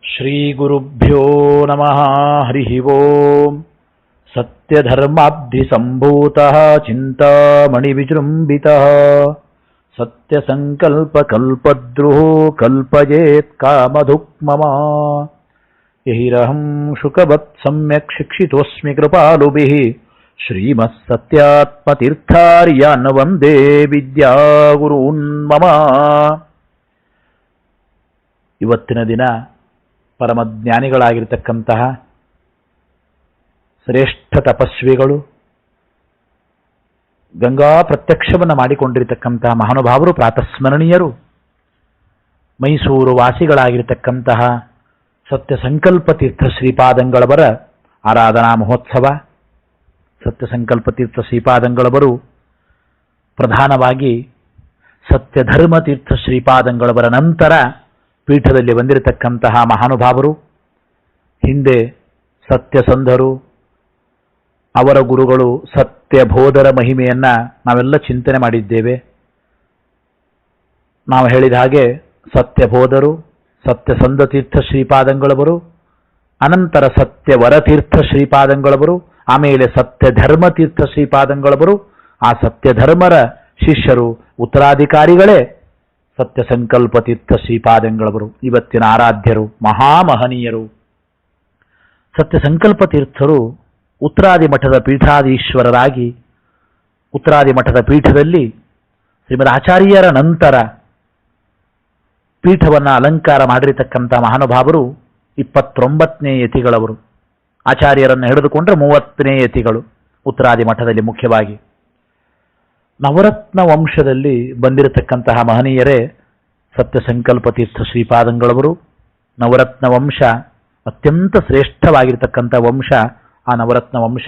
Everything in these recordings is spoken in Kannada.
ಶ್ರೀಗುರುಭ್ಯೋ ನಮಃ. ಹರಿ ಓಂ. ಸತ್ಯಧರ್ಮಾಬ್ಧಿಸಂಭೂತಃ ಚಿಂತಾಮಣಿ ವಿಜೃಂಭಿತಃ ಸತ್ಯಸಂಕಲ್ಪಕಲ್ಪದ್ರುಃ ಕಲ್ಪಯೇತ್ ಕಾಮಧುಕ್ ಮಮ. ಯಹಿರಹಂ ಶುಕವತ್ ಸಮ್ಯಕ್ ಶಿಕ್ಷಿತೋಸ್ಮಿ ಕೃಪಾಲುಭಿಃ ಶ್ರೀಮತ್ಸತ್ಯಾತ್ಮತೀರ್ಥಾರ್ಯಾನ್ ವಂದೇ ವಿದ್ಯಾಗುರೂನ್ ಮಮ. ಇವತ್ತಿನ ದಿನ ಪರಮಜ್ಞಾನಿಗಳಾಗಿರ್ತಕ್ಕಂತಹ ಶ್ರೇಷ್ಠ ತಪಸ್ವಿಗಳು, ಗಂಗಾ ಪ್ರತ್ಯಕ್ಷವನ್ನು ಮಾಡಿಕೊಂಡಿರತಕ್ಕಂತಹ ಮಹಾನುಭಾವರು, ಪ್ರಾತಸ್ಮರಣೀಯರು, ಮೈಸೂರು ವಾಸಿಗಳಾಗಿರ್ತಕ್ಕಂತಹ ಸತ್ಯ ಸಂಕಲ್ಪ ತೀರ್ಥ ಶ್ರೀಪಾದಂಗಳವರ ಆರಾಧನಾ ಮಹೋತ್ಸವ. ಸತ್ಯ ಸಂಕಲ್ಪ ತೀರ್ಥ ಶ್ರೀಪಾದಂಗಳವರು ಪ್ರಧಾನವಾಗಿ ಸತ್ಯಧರ್ಮ ತೀರ್ಥ ಶ್ರೀಪಾದಂಗಳವರ ನಂತರ ಪೀಠದಲ್ಲಿ ಬಂದಿರತಕ್ಕಂತಹ ಮಹಾನುಭಾವರು. ಹಿಂದೆ ಸತ್ಯಸಂಧರು, ಅವರ ಗುರುಗಳು ಸತ್ಯಬೋಧರ ಮಹಿಮೆಯನ್ನ ನಾವೆಲ್ಲ ಚಿಂತನೆ ಮಾಡಿದ್ದೇವೆ. ನಾವು ಹೇಳಿದ ಹಾಗೆ ಸತ್ಯಬೋಧರು, ಸತ್ಯಸಂಧ ತೀರ್ಥ ಶ್ರೀಪಾದಂಗಳವರು, ಅನಂತರ ಸತ್ಯವರ ತೀರ್ಥ ಶ್ರೀಪಾದಂಗಳವರು, ಆಮೇಲೆ ಸತ್ಯಧರ್ಮ ತೀರ್ಥ ಶ್ರೀಪಾದಂಗಳವರು. ಆ ಸತ್ಯಧರ್ಮರ ಶಿಷ್ಯರು, ಉತ್ತರಾಧಿಕಾರಿಗಳೇ ಸತ್ಯ ಸಂಕಲ್ಪ ತೀರ್ಥ ಶ್ರೀಪಾದಂಗಳವರು, ಇವತ್ತಿನ ಆರಾಧ್ಯರು, ಮಹಾಮಹನೀಯರು. ಸತ್ಯ ಸಂಕಲ್ಪ ತೀರ್ಥರು ಉತ್ತರಾದಿ ಮಠದ ಪೀಠಾಧೀಶ್ವರರಾಗಿ, ಉತ್ತರಾದಿ ಮಠದ ಪೀಠದಲ್ಲಿ ಶ್ರೀಮದ್ ಆಚಾರ್ಯರ ನಂತರ ಪೀಠವನ್ನು ಅಲಂಕಾರ ಮಾಡಿರತಕ್ಕಂಥ ಮಹಾನುಭಾವರು 29ನೇ ಯತಿಗಳವರು. ಆಚಾರ್ಯರನ್ನು ಹಿಡಿದುಕೊಂಡ್ರೆ 30ನೇ ಯತಿಗಳು ಉತ್ತರಾದಿ ಮಠದಲ್ಲಿ. ಮುಖ್ಯವಾಗಿ ನವರತ್ನ ವಂಶದಲ್ಲಿ ಬಂದಿರತಕ್ಕಂತಹ ಮಹನೀಯರೇ ಸತ್ಯ ಸಂಕಲ್ಪ ತೀರ್ಥ ಶ್ರೀಪಾದಂಗಳವರು. ನವರತ್ನ ವಂಶ ಅತ್ಯಂತ ಶ್ರೇಷ್ಠವಾಗಿರ್ತಕ್ಕಂಥ ವಂಶ. ಆ ನವರತ್ನ ವಂಶ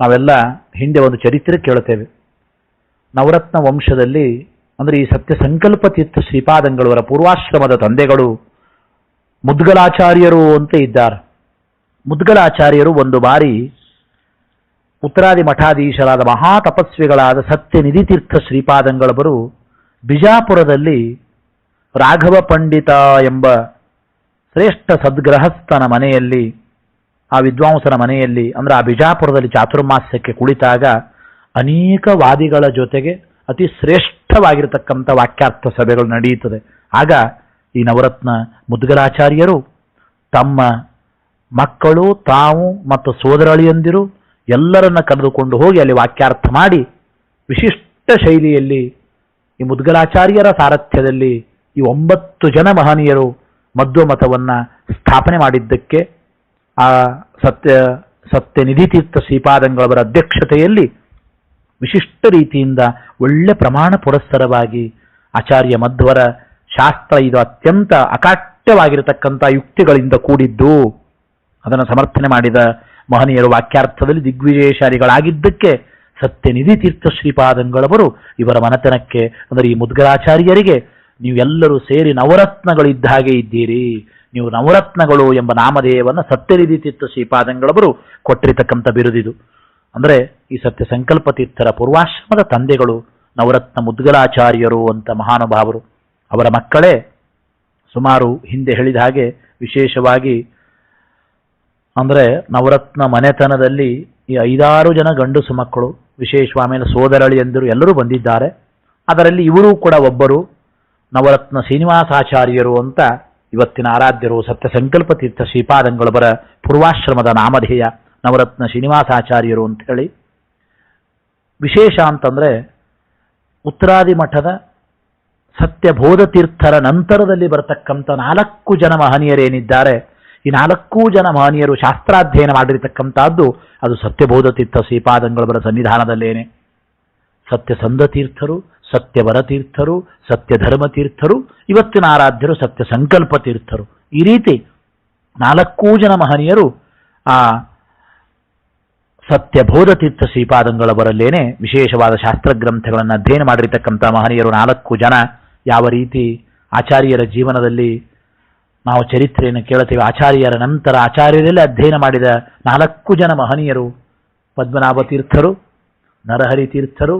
ನಾವೆಲ್ಲ ಹಿಂದೆ ಒಂದು ಚರಿತ್ರೆ ಕೇಳುತ್ತೇವೆ. ನವರತ್ನ ವಂಶದಲ್ಲಿ ಅಂದರೆ ಈ ಸತ್ಯ ಸಂಕಲ್ಪ ತೀರ್ಥ ಶ್ರೀಪಾದಂಗಳವರ ಪೂರ್ವಾಶ್ರಮದ ತಂದೆಗಳು ಮುದ್ಗಲಾಚಾರ್ಯರು ಅಂತ ಇದ್ದಾರೆ. ಮುದ್ಗಲಾಚಾರ್ಯರು ಒಂದು ಬಾರಿ ಉತ್ತರಾದಿ ಮಠಾಧೀಶರಾದ ಮಹಾ ತಪಸ್ವಿಗಳಾದ ಸತ್ಯನಿಧಿ ತೀರ್ಥ ಶ್ರೀಪಾದಂಗಳವರು ಬಿಜಾಪುರದಲ್ಲಿ ರಾಘವ ಪಂಡಿತ ಎಂಬ ಶ್ರೇಷ್ಠ ಸದ್ಗೃಹಸ್ಥನ ಮನೆಯಲ್ಲಿ, ಆ ವಿದ್ವಾಂಸನ ಮನೆಯಲ್ಲಿ, ಅಂದರೆ ಆ ಬಿಜಾಪುರದಲ್ಲಿ ಚಾತುರ್ಮಾಸ್ಯಕ್ಕೆ ಕುಳಿತಾಗ ಅನೇಕ ವಾದಿಗಳ ಜೊತೆಗೆ ಅತಿ ಶ್ರೇಷ್ಠವಾಗಿರತಕ್ಕಂಥ ವಾಕ್ಯಾರ್ಥ ಸಭೆಗಳು ನಡೆಯುತ್ತದೆ. ಆಗ ಈ ನವರತ್ನ ಮುದ್ಗಲಾಚಾರ್ಯರು ತಮ್ಮ ಮಕ್ಕಳು, ತಾವು ಮತ್ತು ಸೋದರಳಿಯಂದಿರು ಎಲ್ಲರನ್ನ ಕರೆದುಕೊಂಡು ಹೋಗಿ ಅಲ್ಲಿ ವಾಕ್ಯಾರ್ಥ ಮಾಡಿ ವಿಶಿಷ್ಟ ಶೈಲಿಯಲ್ಲಿ ಈ ಮುದ್ಗಲಾಚಾರ್ಯರ ಸಾರಥ್ಯದಲ್ಲಿ ಈ 9 ಜನ ಮಹನೀಯರು ಮಧ್ವ ಮತವನ್ನ ಸ್ಥಾಪನೆ ಮಾಡಿದ್ದಕ್ಕೆ ಆ ಸತ್ಯನಿಧಿ ತೀರ್ಥ ಶ್ರೀಪಾದಂಗಳವರ ಅಧ್ಯಕ್ಷತೆಯಲ್ಲಿ ವಿಶಿಷ್ಟ ರೀತಿಯಿಂದ ಒಳ್ಳೆ ಪ್ರಮಾಣ ಪುರಸ್ಸರವಾಗಿ ಆಚಾರ್ಯ ಮಧ್ವರ ಶಾಸ್ತ್ರ ಇದು ಅತ್ಯಂತ ಅಕಾಟ್ಯವಾಗಿರತಕ್ಕಂಥ ಯುಕ್ತಿಗಳಿಂದ ಕೂಡಿದ್ದು, ಅದನ್ನು ಸಮರ್ಥನೆ ಮಾಡಿದ ಮಹನೀಯರು ವಾಕ್ಯಾರ್ಥದಲ್ಲಿ ದಿಗ್ವಿಜಯಶಾಲಿಗಳಾಗಿದ್ದಕ್ಕೆ ಸತ್ಯನಿಧಿ ತೀರ್ಥ ಶ್ರೀಪಾದಂಗಳವರು ಇವರ ಮನೆತನಕ್ಕೆ, ಅಂದರೆ ಈ ಮುದ್ಗಲಾಚಾರ್ಯರಿಗೆ ನೀವೆಲ್ಲರೂ ಸೇರಿ ನವರತ್ನಗಳಿದ್ದ ಹಾಗೆ ಇದ್ದೀರಿ, ನೀವು ನವರತ್ನಗಳು ಎಂಬ ನಾಮಧೇಯವನ್ನು ಸತ್ಯನಿಧಿ ತೀರ್ಥ ಶ್ರೀಪಾದಂಗಳವರು ಕೊಟ್ಟಿರತಕ್ಕಂಥ ಬಿರುದಿದು. ಅಂದರೆ ಈ ಸತ್ಯ ಸಂಕಲ್ಪ ತೀರ್ಥರ ಪೂರ್ವಾಶ್ರಮದ ತಂದೆಗಳು ನವರತ್ನ ಮುದ್ಗಲಾಚಾರ್ಯರು ಅಂತ ಮಹಾನುಭಾವರು. ಅವರ ಮಕ್ಕಳೇ ಸುಮಾರು ಹಿಂದೆ ಹೇಳಿದ ಹಾಗೆ ವಿಶೇಷವಾಗಿ ಅಂದರೆ ನವರತ್ನ ಮನೆತನದಲ್ಲಿ ಈ 5-6 ಜನ ಗಂಡಸು ಮಕ್ಕಳು, ವಿಶೇಷವಾಗಿ ಆಮೇಲೆ ಸೋದರಳಿಯಂದಿರು ಎಲ್ಲರೂ ಬಂದಿದ್ದಾರೆ. ಅದರಲ್ಲಿ ಇವರೂ ಕೂಡ ಒಬ್ಬರು ನವರತ್ನ ಶ್ರೀನಿವಾಸಾಚಾರ್ಯರು ಅಂತ ಇವತ್ತಿನ ಆರಾಧ್ಯರು. ಸತ್ಯ ಸಂಕಲ್ಪ ತೀರ್ಥ ಶ್ರೀಪಾದಂಗಳವರ ಪೂರ್ವಾಶ್ರಮದ ನಾಮಧೇಯ ನವರತ್ನ ಶ್ರೀನಿವಾಸಾಚಾರ್ಯರು ಅಂತ ಹೇಳಿ. ವಿಶೇಷ ಅಂತಂದ್ರೆ ಉತ್ತರಾದಿ ಮಠದ ಸತ್ಯಬೋಧ ತೀರ್ಥರ ನಂತರದಲ್ಲಿ ಬರತಕ್ಕಂಥ 4 ಜನ ಮಹನೀಯರೇನಿದ್ದಾರೆ, ಈ 4 ಜನ ಮಹನೀಯರು ಶಾಸ್ತ್ರಾಧ್ಯಯನ ಮಾಡಿರತಕ್ಕಂಥದ್ದು ಅದು ಸತ್ಯಬೋಧ ತೀರ್ಥ ಶ್ರೀಪಾದಂಗಳವರ ಸನ್ನಿಧಾನದಲ್ಲೇನೆ. ಸತ್ಯಸಂಧ ತೀರ್ಥರು, ಸತ್ಯವರ ತೀರ್ಥರು, ಸತ್ಯಧರ್ಮ ತೀರ್ಥರು, ಇವತ್ತಿನ ಆರಾಧ್ಯರು ಸತ್ಯ ಸಂಕಲ್ಪ ತೀರ್ಥರು. ಈ ರೀತಿ 4 ಜನ ಮಹನೀಯರು ಆ ಸತ್ಯಬೋಧ ತೀರ್ಥ ಶ್ರೀಪಾದಂಗಳವರಲ್ಲೇನೆ ವಿಶೇಷವಾದ ಶಾಸ್ತ್ರ ಗ್ರಂಥಗಳನ್ನು ಅಧ್ಯಯನ ಮಾಡಿರತಕ್ಕಂಥ ಮಹನೀಯರು 4 ಜನ. ಯಾವ ರೀತಿ ಆಚಾರ್ಯರ ಜೀವನದಲ್ಲಿ ನಾವು ಚರಿತ್ರೆಯನ್ನು ಕೇಳುತ್ತೇವೆ. ಆಚಾರ್ಯರ ನಂತರ ಆಚಾರ್ಯರಲ್ಲಿ ಅಧ್ಯಯನ ಮಾಡಿದ 4 ಜನ ಮಹನೀಯರು ಪದ್ಮನಾಭ ತೀರ್ಥರು, ನರಹರಿ ತೀರ್ಥರು,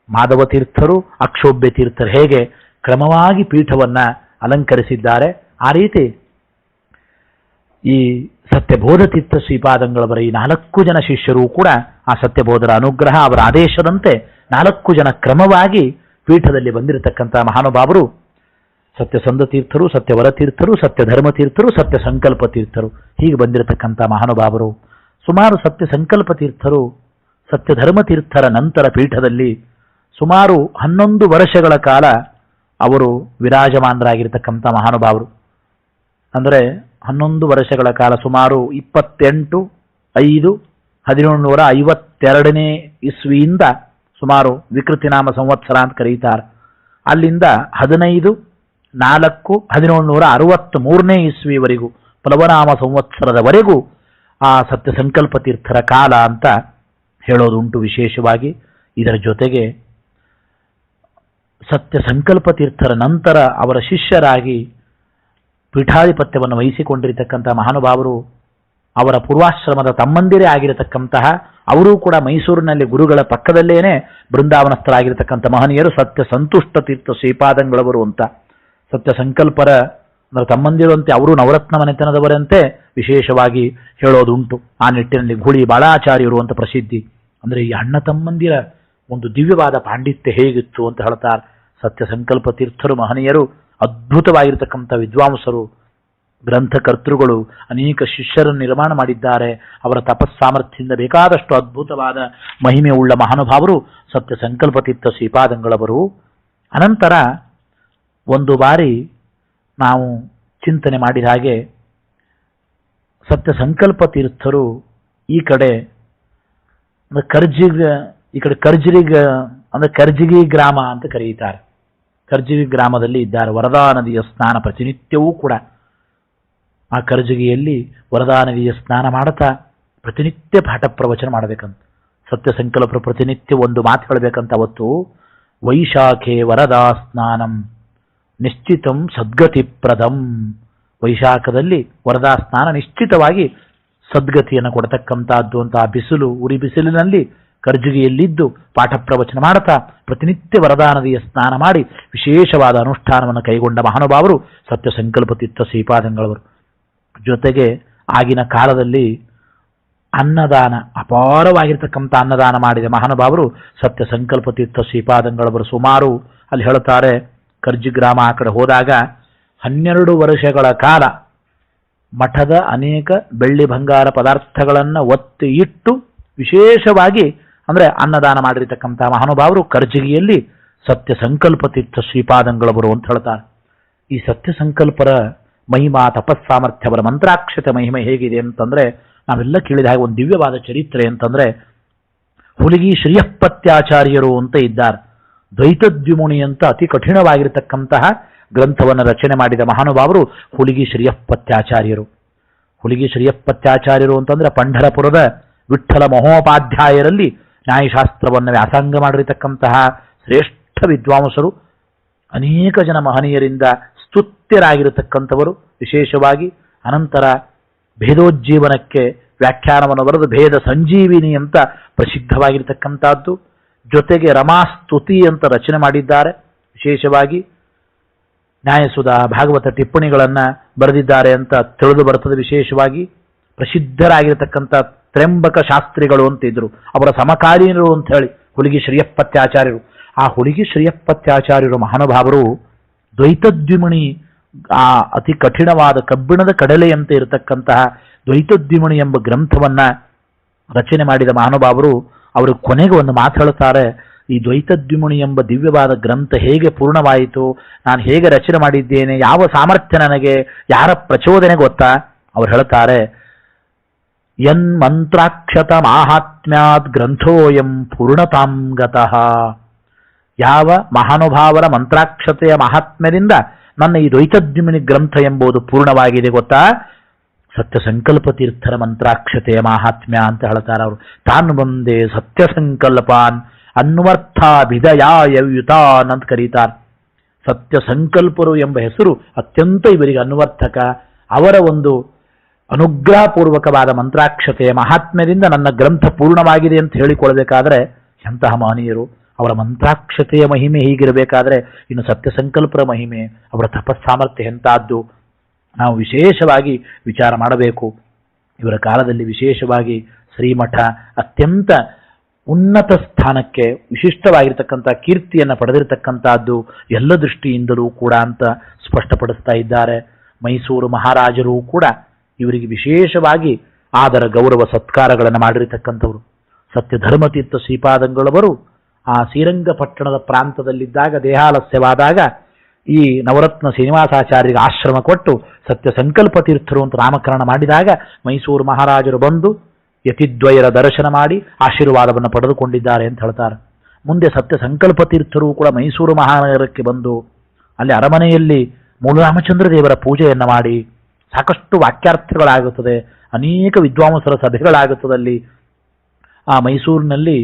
ಮಾಧವ ತೀರ್ಥರು, ಅಕ್ಷೋಭ್ಯ ತೀರ್ಥರು ಹೇಗೆ ಕ್ರಮವಾಗಿ ಪೀಠವನ್ನು ಅಲಂಕರಿಸಿದ್ದಾರೆ, ಆ ರೀತಿ ಈ ಸತ್ಯಬೋಧ ತೀರ್ಥ ಶ್ರೀಪಾದಂಗಳವರ ಈ 4 ಜನ ಶಿಷ್ಯರು ಕೂಡ ಆ ಸತ್ಯಬೋಧರ ಅನುಗ್ರಹ ಅವರ ಆದೇಶದಂತೆ 4 ಜನ ಕ್ರಮವಾಗಿ ಪೀಠದಲ್ಲಿ ಬಂದಿರತಕ್ಕಂಥ ಮಹಾನುಭಾವರು ಸತ್ಯಸಂಧ ತೀರ್ಥರು, ಸತ್ಯವರ ತೀರ್ಥರು, ಸತ್ಯಧರ್ಮ ತೀರ್ಥರು, ಸತ್ಯ ಸಂಕಲ್ಪ ತೀರ್ಥರು, ಹೀಗೆ ಬಂದಿರತಕ್ಕಂಥ ಮಹಾನುಭಾವರು. ಸುಮಾರು ಸತ್ಯ ಸಂಕಲ್ಪ ತೀರ್ಥರು ಸತ್ಯಧರ್ಮ ತೀರ್ಥರ ನಂತರ ಪೀಠದಲ್ಲಿ ಸುಮಾರು 11 ವರ್ಷಗಳ ಕಾಲ ಅವರು ವಿರಾಜಮಾನರಾಗಿರ್ತಕ್ಕಂಥ ಮಹಾನುಭಾವರು. ಅಂದರೆ 11 ವರ್ಷಗಳ ಕಾಲ ಸುಮಾರು 28/5/1752 ಇಸ್ವಿಯಿಂದ ಸುಮಾರು ವಿಕೃತಿನಾಮ ಸಂವತ್ಸರ ಅಂತ ಕರೀತಾರೆ. ಅಲ್ಲಿಂದ 15/4/1763 ಇಸ್ವಿವರೆಗೂ ಪ್ಲವನಾಮ ಸಂವತ್ಸರದವರೆಗೂ ಆ ಸತ್ಯ ಸಂಕಲ್ಪ ತೀರ್ಥರ ಕಾಲ ಅಂತ ಹೇಳೋದುಂಟು ವಿಶೇಷವಾಗಿ. ಇದರ ಜೊತೆಗೆ ಸತ್ಯ ಸಂಕಲ್ಪ ತೀರ್ಥರ ನಂತರ ಅವರ ಶಿಷ್ಯರಾಗಿ ಪೀಠಾಧಿಪತ್ಯವನ್ನು ವಹಿಸಿಕೊಂಡಿರತಕ್ಕಂಥ ಮಹಾನುಭಾವರು ಅವರ ಪೂರ್ವಾಶ್ರಮದ ತಮ್ಮಂದಿರೇ ಆಗಿರತಕ್ಕಂತಹ, ಅವರೂ ಕೂಡ ಮೈಸೂರಿನಲ್ಲಿ ಗುರುಗಳ ಪಕ್ಕದಲ್ಲೇನೆ ಬೃಂದಾವನಸ್ಥರಾಗಿರ್ತಕ್ಕಂಥ ಮಹನೀಯರು ಸತ್ಯ ಸಂತುಷ್ಟ ತೀರ್ಥ ಶ್ರೀಪಾದಂಗಳವರು ಅಂತ. ಸತ್ಯ ಸಂಕಲ್ಪರ ತಮ್ಮಂದಿರುವಂತೆ ಅವರು ನವರತ್ನ ಮನೆತನದವರಂತೆ ವಿಶೇಷವಾಗಿ ಹೇಳೋದುಂಟು. ಆ ನಿಟ್ಟಿನಲ್ಲಿ ಗುಳಿ ಬಾಳಾಚಾರ್ಯರು ಅಂತ ಪ್ರಸಿದ್ಧಿ. ಅಂದರೆ ಈ ಅಣ್ಣ ತಮ್ಮಂದಿರ ಒಂದು ದಿವ್ಯವಾದ ಪಾಂಡಿತ್ಯ ಹೇಗಿತ್ತು ಅಂತ ಹೇಳ್ತಾರೆ. ಸತ್ಯ ಸಂಕಲ್ಪ ತೀರ್ಥರು ಮಹನೀಯರು ಅದ್ಭುತವಾಗಿರ್ತಕ್ಕಂಥ ವಿದ್ವಾಂಸರು, ಗ್ರಂಥಕರ್ತೃಗಳು, ಅನೇಕ ಶಿಷ್ಯರನ್ನು ನಿರ್ಮಾಣ ಮಾಡಿದ್ದಾರೆ. ಅವರ ತಪಸ್ಸಾಮರ್ಥ್ಯದಿಂದ ಬೇಕಾದಷ್ಟು ಅದ್ಭುತವಾದ ಮಹಿಮೆ ಉಳ್ಳ ಮಹಾನುಭಾವರು ಸತ್ಯ ಸಂಕಲ್ಪ ತೀರ್ಥ ಶ್ರೀಪಾದಂಗಳವರು. ಅನಂತರ ಒಂದು ಬಾರಿ ನಾವು ಚಿಂತನೆ ಮಾಡಿದ ಹಾಗೆ ಸತ್ಯ ಸಂಕಲ್ಪ ತೀರ್ಥರು ಈ ಕಡೆ ಕರ್ಜಿಗಿ ಗ್ರಾಮ ಅಂತ ಕರೆಯುತ್ತಾರೆ. ಕರ್ಜಿಗಿ ಗ್ರಾಮದಲ್ಲಿ ಇದ್ದಾರೆ. ವರದಾ ನದಿಯ ಸ್ನಾನ ಪ್ರತಿನಿತ್ಯವೂ ಕೂಡ ಆ ಕರ್ಜಿಗಿಯಲ್ಲಿ ವರದಾ ನದಿಯ ಸ್ನಾನ ಮಾಡುತ್ತಾ ಪ್ರತಿನಿತ್ಯ ಪಾಠ ಪ್ರವಚನ ಮಾಡಬೇಕಂತ. ಸತ್ಯ ಸಂಕಲ್ಪ ಪ್ರತಿನಿತ್ಯ ಒಂದು ಮಾತು ಹೇಳಬೇಕಂತ. ಅವತ್ತು ವೈಶಾಖೆ ವರದಾ ಸ್ನಾನಂ ನಿಶ್ಚಿತಂ ಸದ್ಗತಿಪ್ರದಂ. ವೈಶಾಖದಲ್ಲಿ ವರದಾ ಸ್ನಾನ ನಿಶ್ಚಿತವಾಗಿ ಸದ್ಗತಿಯನ್ನು ಕೊಡತಕ್ಕಂಥದ್ದು ಅಂತ. ಬಿಸಿಲು, ಉರಿ ಬಿಸಿಲಿನಲ್ಲಿ ಕರ್ಜಿಗಿಯಲ್ಲಿದ್ದು ಪಾಠ ಪ್ರವಚನ ಮಾಡುತ್ತಾ ಪ್ರತಿನಿತ್ಯ ವರದಾ ನದಿಯ ಸ್ನಾನ ಮಾಡಿ ವಿಶೇಷವಾದ ಅನುಷ್ಠಾನವನ್ನು ಕೈಗೊಂಡ ಮಹಾನುಭಾವರು ಸತ್ಯ ಸಂಕಲ್ಪ ತೀರ್ಥ ಶ್ರೀಪಾದಂಗಳವರು. ಜೊತೆಗೆ ಆಗಿನ ಕಾಲದಲ್ಲಿ ಅನ್ನದಾನ, ಅಪಾರವಾಗಿರ್ತಕ್ಕಂಥ ಅನ್ನದಾನ ಮಾಡಿದ ಮಹಾನುಭಾವರು ಸತ್ಯ ಸಂಕಲ್ಪ ತೀರ್ಥ ಶ್ರೀಪಾದಂಗಳವರು. ಸುಮಾರು ಅಲ್ಲಿ ಹೇಳುತ್ತಾರೆ, ಕರ್ಜಿ ಗ್ರಾಮ ಆ ಕಡೆ ಹೋದಾಗ 12 ವರ್ಷಗಳ ಕಾಲ ಮಠದ ಅನೇಕ ಬೆಳ್ಳಿ ಬಂಗಾರ ಪದಾರ್ಥಗಳನ್ನು ಒತ್ತಿ ಇಟ್ಟು ವಿಶೇಷವಾಗಿ ಅಂದರೆ ಅನ್ನದಾನ ಮಾಡಿರತಕ್ಕಂಥ ಮಹಾನುಭಾವರು ಕರ್ಜಿಗಿಯಲ್ಲಿ ಸತ್ಯ ಸಂಕಲ್ಪ ತೀರ್ಥ ಶ್ರೀಪಾದಂಗಳವರು ಅಂತ ಹೇಳ್ತಾರೆ. ಈ ಸತ್ಯ ಸಂಕಲ್ಪರ ಮಹಿಮಾ, ತಪಸ್ಸಾಮರ್ಥ್ಯವರ ಮಂತ್ರಾಕ್ಷತೆ ಮಹಿಮೆ ಹೇಗಿದೆ ಅಂತಂದ್ರೆ ನಾವೆಲ್ಲ ಕೇಳಿದ ಹಾಗೆ ಒಂದು ದಿವ್ಯವಾದ ಚರಿತ್ರೆ ಅಂತಂದ್ರೆ, ಹುಲಿಗಿ ಶ್ರೀಯಪ್ಪತ್ಯಾಚಾರ್ಯರು ಅಂತ ಇದ್ದಾರೆ. ದ್ವೈತದ್ವಿಮುನಿ ಅಂತ ಅತಿ ಕಠಿಣವಾಗಿರತಕ್ಕಂತಹ ಗ್ರಂಥವನ್ನು ರಚನೆ ಮಾಡಿದ ಮಹಾನುಭಾವರು ಹುಲಿಗಿ ಶ್ರೀಯಪ್ಪತ್ಯಾಚಾರ್ಯರು. ಹುಲಿಗಿ ಶ್ರೀಯಪ್ಪತ್ಯಾಚಾರ್ಯರು ಅಂತಂದ್ರೆ ಪಂಢರಪುರದ ವಿಠ್ಠಲ ಮಹೋಪಾಧ್ಯಾಯರಲ್ಲಿ ನ್ಯಾಯಶಾಸ್ತ್ರವನ್ನು ವ್ಯಾಸಂಗ ಮಾಡಿರತಕ್ಕಂತಹ ಶ್ರೇಷ್ಠ ವಿದ್ವಾಂಸರು. ಅನೇಕ ಜನ ಮಹನೀಯರಿಂದ ಸ್ತುತ್ಯರಾಗಿರತಕ್ಕಂಥವರು ವಿಶೇಷವಾಗಿ. ಅನಂತರ ಭೇದೋಜ್ಜೀವನಕ್ಕೆ ವ್ಯಾಖ್ಯಾನವನ್ನು ಬರೆದು ಭೇದ ಸಂಜೀವಿನಿ ಅಂತ ಪ್ರಸಿದ್ಧವಾಗಿರತಕ್ಕಂಥದ್ದು. ಜೊತೆಗೆ ರಮಾಸ್ತುತಿ ಅಂತ ರಚನೆ ಮಾಡಿದ್ದಾರೆ. ವಿಶೇಷವಾಗಿ ನ್ಯಾಯಸುಧ, ಭಾಗವತ ಟಿಪ್ಪಣಿಗಳನ್ನು ಬರೆದಿದ್ದಾರೆ ಅಂತ ತಿಳಿದು ಬರುತ್ತದೆ. ವಿಶೇಷವಾಗಿ ಪ್ರಸಿದ್ಧರಾಗಿರತಕ್ಕಂಥ ತ್ರ್ಯಂಬಕ ಶಾಸ್ತ್ರಿಗಳು ಅಂತ ಇದ್ರು, ಅವರ ಸಮಕಾಲೀನರು ಅಂತ ಹೇಳಿ ಹುಲಿಗಿ ಶ್ರೀಯಪ್ಪತ್ಯಾಚಾರ್ಯರು. ಆ ಹುಲಿಗಿ ಶ್ರೀಯಪ್ಪತ್ಯಾಚಾರ್ಯರು ಮಹಾನುಭಾವರು ದ್ವೈತದ್ವಿಮುನಿ, ಆ ಅತಿ ಕಠಿಣವಾದ ಕಬ್ಬಿಣದ ಕಡಲೆಯಂತೆ ಇರತಕ್ಕಂತಹ ದ್ವೈತದ್ವಿಮುನಿ ಎಂಬ ಗ್ರಂಥವನ್ನ ರಚನೆ ಮಾಡಿದ ಮಹಾನುಭಾವರು. ಅವರು ಕೊನೆಗೆ ಒಂದು ಮಾತು ಹೇಳುತ್ತಾರೆ, ಈ ದ್ವೈತದ್ವಿಮುನಿ ಎಂಬ ದಿವ್ಯವಾದ ಗ್ರಂಥ ಹೇಗೆ ಪೂರ್ಣವಾಯಿತು, ನಾನು ಹೇಗೆ ರಚನೆ ಮಾಡಿದ್ದೇನೆ, ಯಾವ ಸಾಮರ್ಥ್ಯ ನನಗೆ, ಯಾರ ಪ್ರಚೋದನೆ ಗೊತ್ತಾ? ಅವರು ಹೇಳ್ತಾರೆ, ಯನ್ ಮಂತ್ರಾಕ್ಷತ ಮಾಹಾತ್ಮ್ಯಾತ್ ಗ್ರಂಥೋಯಂ ಪೂರ್ಣತಾಂಗತಃ. ಯಾವ ಮಹಾನುಭಾವರ ಮಂತ್ರಾಕ್ಷತೆಯ ಮಹಾತ್ಮ್ಯದಿಂದ ನನ್ನ ಈ ದ್ವೈತದ್ವಿಮುನಿ ಗ್ರಂಥ ಎಂಬುದು ಪೂರ್ಣವಾಗಿದೆ ಗೊತ್ತಾ? ಸತ್ಯ ಸಂಕಲ್ಪ ತೀರ್ಥರ ಮಂತ್ರಾಕ್ಷತೆಯ ಮಹಾತ್ಮ್ಯ ಅಂತ ಹೇಳ್ತಾರೆ ಅವರು. ತಾನು ಬಂದೆ ಸತ್ಯ ಸಂಕಲ್ಪಾನ್ ಅನ್ವರ್ಥಾಭಿದಯಾಯುತಾನ್ ಅಂತ ಕರೀತಾರೆ. ಸತ್ಯ ಸಂಕಲ್ಪರು ಎಂಬ ಹೆಸರು ಅತ್ಯಂತ ಇವರಿಗೆ ಅನ್ವರ್ಥಕ. ಅವರ ಒಂದು ಅನುಗ್ರಹಪೂರ್ವಕವಾದ ಮಂತ್ರಾಕ್ಷತೆಯ ಮಹಾತ್ಮ್ಯದಿಂದ ನನ್ನ ಗ್ರಂಥ ಪೂರ್ಣವಾಗಿದೆ ಅಂತ ಹೇಳಿಕೊಳ್ಬೇಕಾದ್ರೆ ಎಂತಹ ಮಹನೀಯರು. ಅವರ ಮಂತ್ರಾಕ್ಷತೆಯ ಮಹಿಮೆ ಹೀಗಿರಬೇಕಾದ್ರೆ ಇನ್ನು ಸತ್ಯ ಸಂಕಲ್ಪರ ಮಹಿಮೆ, ಅವರ ತಪಸ್ಸಾಮರ್ಥ್ಯ ಎಂತಹದ್ದು. ನಾವು ವಿಶೇಷವಾಗಿ ವಿಚಾರ ಮಾಡಬೇಕು. ಇವರ ಕಾಲದಲ್ಲಿ ವಿಶೇಷವಾಗಿ ಶ್ರೀಮಠ ಅತ್ಯಂತ ಉನ್ನತ ಸ್ಥಾನಕ್ಕೆ ವಿಶಿಷ್ಟವಾಗಿರ್ತಕ್ಕಂಥ ಕೀರ್ತಿಯನ್ನು ಪಡೆದಿರತಕ್ಕಂಥದ್ದು ಎಲ್ಲ ದೃಷ್ಟಿಯಿಂದಲೂ ಕೂಡ ಅಂತ ಸ್ಪಷ್ಟಪಡಿಸ್ತಾ ಇದ್ದಾರೆ. ಮೈಸೂರು ಮಹಾರಾಜರು ಕೂಡ ಇವರಿಗೆ ವಿಶೇಷವಾಗಿ ಆದರ ಗೌರವ ಸತ್ಕಾರಗಳನ್ನು ಮಾಡಿರತಕ್ಕಂಥವರು. ಸತ್ಯಧರ್ಮತೀರ್ಥ ಶ್ರೀಪಾದಂಗಳವರು ಆ ಶ್ರೀರಂಗಪಟ್ಟಣದ ಪ್ರಾಂತದಲ್ಲಿದ್ದಾಗ ದೇಹಾಲಸ್ಯವಾದಾಗ ಈ ನವರತ್ನ ಶ್ರೀನಿವಾಸಾಚಾರ್ಯರಿಗೆ ಆಶ್ರಮ ಕೊಟ್ಟು ಸತ್ಯ ಸಂಕಲ್ಪ ತೀರ್ಥರು ಅಂತ ನಾಮಕರಣ ಮಾಡಿದಾಗ ಮೈಸೂರು ಮಹಾರಾಜರು ಬಂದು ಯತಿದ್ವಯರ ದರ್ಶನ ಮಾಡಿ ಆಶೀರ್ವಾದವನ್ನು ಪಡೆದುಕೊಂಡಿದ್ದಾರೆ ಅಂತ ಹೇಳ್ತಾರೆ. ಮುಂದೆ ಸತ್ಯ ಸಂಕಲ್ಪ ತೀರ್ಥರು ಕೂಡ ಮೈಸೂರು ಮಹಾನಗರಕ್ಕೆ ಬಂದು ಅಲ್ಲಿ ಅರಮನೆಯಲ್ಲಿ ಮೂಲರಾಮಚಂದ್ರ ದೇವರ ಪೂಜೆಯನ್ನು ಮಾಡಿ ಸಾಕಷ್ಟು ವಾಕ್ಯಾರ್ಥಗಳಾಗುತ್ತದೆ, ಅನೇಕ ವಿದ್ವಾಂಸರ ಸಭೆಗಳಾಗುತ್ತದಲ್ಲಿ. ಆ ಮೈಸೂರಿನಲ್ಲಿ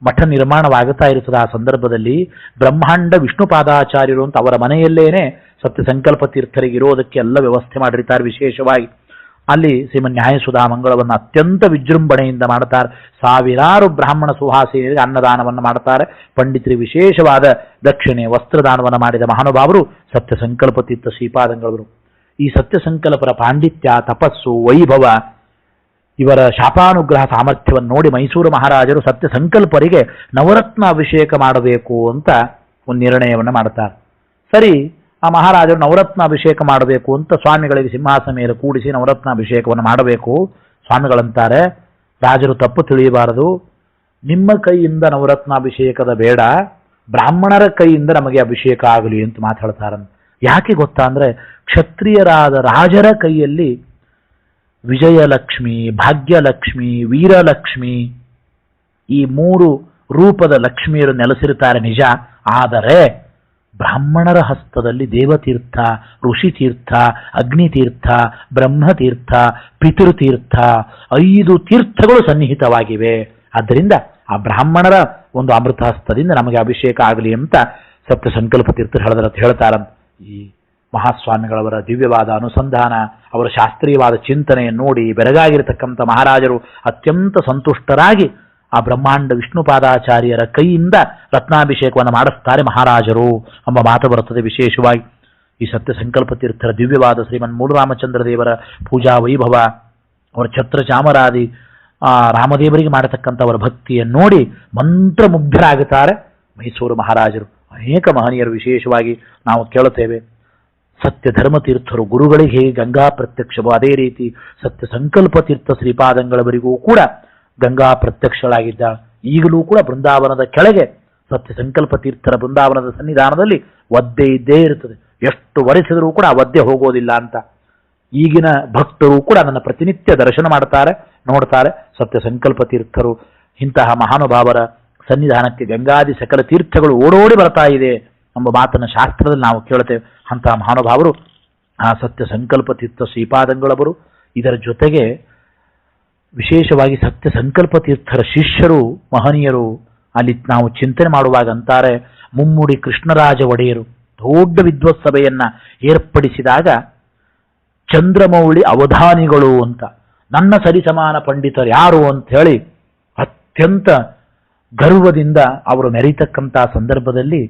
ಮಠ ನಿರ್ಮಾಣವಾಗುತ್ತಾ ಇರುತ್ತದೆ. ಆ ಸಂದರ್ಭದಲ್ಲಿ ಬ್ರಹ್ಮಾಂಡ ವಿಷ್ಣುಪಾದಾಚಾರ್ಯರು ಅಂತ ಅವರ ಮನೆಯಲ್ಲೇನೆ ಸತ್ಯ ಸಂಕಲ್ಪ ತೀರ್ಥರಿಗೆ ಇರೋದಕ್ಕೆ ಎಲ್ಲ ವ್ಯವಸ್ಥೆ ಮಾಡಿರ್ತಾರೆ. ವಿಶೇಷವಾಗಿ ಅಲ್ಲಿ ಶ್ರೀಮನ್ ನ್ಯಾಯಸುಧಾ ಮಂಗಳವನ್ನು ಅತ್ಯಂತ ವಿಜೃಂಭಣೆಯಿಂದ ಮಾಡುತ್ತಾರೆ. ಸಾವಿರಾರು ಬ್ರಾಹ್ಮಣ ಸುಹಾಸಿನಿಯರಿಗೆ ಅನ್ನದಾನವನ್ನು ಮಾಡುತ್ತಾರೆ. ಪಂಡಿತರಿಗೆ ವಿಶೇಷವಾದ ದಕ್ಷಿಣೆ ವಸ್ತ್ರದಾನವನ್ನು ಮಾಡಿದ ಮಹಾನುಭಾವರು ಸತ್ಯ ಸಂಕಲ್ಪ ತೀರ್ಥ ಶ್ರೀಪಾದಂಗಳವರು. ಈ ಸತ್ಯ ಸಂಕಲ್ಪರ ಪಾಂಡಿತ್ಯ, ತಪಸ್ಸು, ವೈಭವ, ಇವರ ಶಾಪಾನುಗ್ರಹ ಸಾಮರ್ಥ್ಯವನ್ನು ನೋಡಿ ಮೈಸೂರು ಮಹಾರಾಜರು ಸತ್ಯ ಸಂಕಲ್ಪರಿಗೆ ನವರತ್ನ ಅಭಿಷೇಕ ಮಾಡಬೇಕು ಅಂತ ಒಂದು ನಿರ್ಣಯವನ್ನು ಮಾಡುತ್ತಾರೆ. ಸರಿ, ಆ ಮಹಾರಾಜರು ನವರತ್ನ ಅಭಿಷೇಕ ಮಾಡಬೇಕು ಅಂತ ಸ್ವಾಮಿಗಳಿಗೆ ಸಿಂಹಾಸನ ಮೇಲೆ ಕೂಡಿಸಿ ನವರತ್ನ ಅಭಿಷೇಕವನ್ನು ಮಾಡಬೇಕು. ಸ್ವಾಮಿಗಳಂತಾರೆ, ರಾಜರು ತಪ್ಪು ತಿಳಿಯಬಾರದು, ನಿಮ್ಮ ಕೈಯಿಂದ ನವರತ್ನಾಭಿಷೇಕದ ಬೇಡ, ಬ್ರಾಹ್ಮಣರ ಕೈಯಿಂದ ನಮಗೆ ಅಭಿಷೇಕ ಆಗಲಿ ಅಂತ ಮಾತಾಡ್ತಾರೆ. ಯಾಕೆ ಗೊತ್ತಾ ಅಂದ್ರೆ, ಕ್ಷತ್ರಿಯರಾದ ರಾಜರ ಕೈಯಲ್ಲಿ ವಿಜಯಲಕ್ಷ್ಮಿ, ಭಾಗ್ಯಲಕ್ಷ್ಮಿ, ವೀರಲಕ್ಷ್ಮಿ ಈ 3 ರೂಪದ ಲಕ್ಷ್ಮಿಯರು ನೆಲೆಸಿರುತ್ತಾರೆ ನಿಜ. ಆದರೆ ಬ್ರಾಹ್ಮಣರ ಹಸ್ತದಲ್ಲಿ ದೇವತೀರ್ಥ, ಋಷಿತೀರ್ಥ, ಅಗ್ನಿತೀರ್ಥ, ಬ್ರಹ್ಮತೀರ್ಥ, ಪಿತೃತೀರ್ಥ 5 ತೀರ್ಥಗಳು ಸನ್ನಿಹಿತವಾಗಿವೆ. ಆದ್ದರಿಂದ ಆ ಬ್ರಾಹ್ಮಣರ ಒಂದು ಅಮೃತ ಹಸ್ತದಿಂದ ನಮಗೆ ಅಭಿಷೇಕ ಆಗಲಿ ಅಂತ ಸತ್ಯ ಸಂಕಲ್ಪ ತೀರ್ಥ ಹೇಳ್ತಾರಂತ. ಈ ಮಹಾಸ್ವಾಮಿಗಳವರ ದಿವ್ಯವಾದ ಅನುಸಂಧಾನ, ಅವರ ಶಾಸ್ತ್ರೀಯವಾದ ಚಿಂತನೆಯನ್ನು ನೋಡಿ ಬೆರಗಾಗಿರತಕ್ಕಂಥ ಮಹಾರಾಜರು ಅತ್ಯಂತ ಸಂತುಷ್ಟರಾಗಿ ಆ ಬ್ರಹ್ಮಾಂಡ ವಿಷ್ಣುಪಾದಾಚಾರ್ಯರ ಕೈಯಿಂದ ರತ್ನಾಭಿಷೇಕವನ್ನು ಮಾಡಿಸ್ತಾರೆ ಮಹಾರಾಜರು ಎಂಬ ಮಾತು ಬರುತ್ತದೆ. ವಿಶೇಷವಾಗಿ ಈ ಸತ್ಯ ಸಂಕಲ್ಪ ತೀರ್ಥರ ದಿವ್ಯವಾದ ಶ್ರೀಮನ್ ಮೂಲರಾಮಚಂದ್ರ ದೇವರ ಪೂಜಾ ವೈಭವ, ಅವರ ಛತ್ರ ಚಾಮರಾದಿ ರಾಮದೇವರಿಗೆ ಮಾಡತಕ್ಕಂಥ ಅವರ ಭಕ್ತಿಯನ್ನು ನೋಡಿ ಮಂತ್ರಮುಗ್ಧರಾಗುತ್ತಾರೆ ಮೈಸೂರು ಮಹಾರಾಜರು. ಅನೇಕ ಮಹನೀಯರು ವಿಶೇಷವಾಗಿ ನಾವು ಕೇಳುತ್ತೇವೆ. ಸತ್ಯ ಧರ್ಮತೀರ್ಥರು ಗುರುಗಳಿಗೆ ಹೇಗೆ ಗಂಗಾ ಪ್ರತ್ಯಕ್ಷವೋ ಅದೇ ರೀತಿ ಸತ್ಯ ಸಂಕಲ್ಪ ತೀರ್ಥ ಶ್ರೀಪಾದಂಗಳವರಿಗೂ ಕೂಡ ಗಂಗಾ ಪ್ರತ್ಯಕ್ಷಳಾಗಿದ್ದಾಳೆ. ಈಗಲೂ ಕೂಡ ಬೃಂದಾವನದ ಕೆಳಗೆ ಸತ್ಯ ಸಂಕಲ್ಪ ತೀರ್ಥರ ಬೃಂದಾವನದ ಸನ್ನಿಧಾನದಲ್ಲಿ ಒದ್ದೆ ಇದ್ದೇ ಇರುತ್ತದೆ. ಎಷ್ಟು ವರೆಸಿದರೂ ಕೂಡ ಆ ಒದ್ದೆ ಹೋಗೋದಿಲ್ಲ ಅಂತ. ಈಗಿನ ಭಕ್ತರು ಕೂಡ ನನ್ನ ಪ್ರತಿನಿತ್ಯ ದರ್ಶನ ಮಾಡ್ತಾರೆ, ನೋಡ್ತಾರೆ. ಸತ್ಯ ಸಂಕಲ್ಪ ತೀರ್ಥರು ಇಂತಹ ಮಹಾನುಭಾವರ ಸನ್ನಿಧಾನಕ್ಕೆ ಗಂಗಾದಿ ಸಕಲ ತೀರ್ಥಗಳು ಓಡೋಡಿ ಬರ್ತಾ ಇದೆ ಎಂಬ ಮಾತನ್ನು ಶಾಸ್ತ್ರದಲ್ಲಿ ನಾವು ಕೇಳುತ್ತೇವೆ. ಅಂತಹ ಮಹಾನುಭಾವರು ಆ ಸತ್ಯ ಸಂಕಲ್ಪ ತೀರ್ಥ ಶ್ರೀಪಾದಂಗಳವರು. ಇದರ ಜೊತೆಗೆ ವಿಶೇಷವಾಗಿ ಸತ್ಯ ಸಂಕಲ್ಪ ತೀರ್ಥರ ಶಿಷ್ಯರು ಮಹನೀಯರು ಅಲ್ಲಿ ನಾವು ಚಿಂತನೆ ಮಾಡುವಾಗ ಅಂತಾರೆ, ಮುಮ್ಮುಡಿ ಕೃಷ್ಣರಾಜ ಒಡೆಯರು ದೊಡ್ಡ ವಿದ್ವತ್ ಸಭೆಯನ್ನ ಏರ್ಪಡಿಸಿದಾಗ ಚಂದ್ರಮೌಳಿ ಅವಧಾನಿಗಳು ಅಂತ ನನ್ನ ಸರಿಸಮಾನ ಪಂಡಿತರು ಯಾರು ಅಂತ ಹೇಳಿ ಅತ್ಯಂತ ಗರ್ವದಿಂದ ಅವರು ಮೆರೀತಕ್ಕಂಥ ಸಂದರ್ಭದಲ್ಲಿ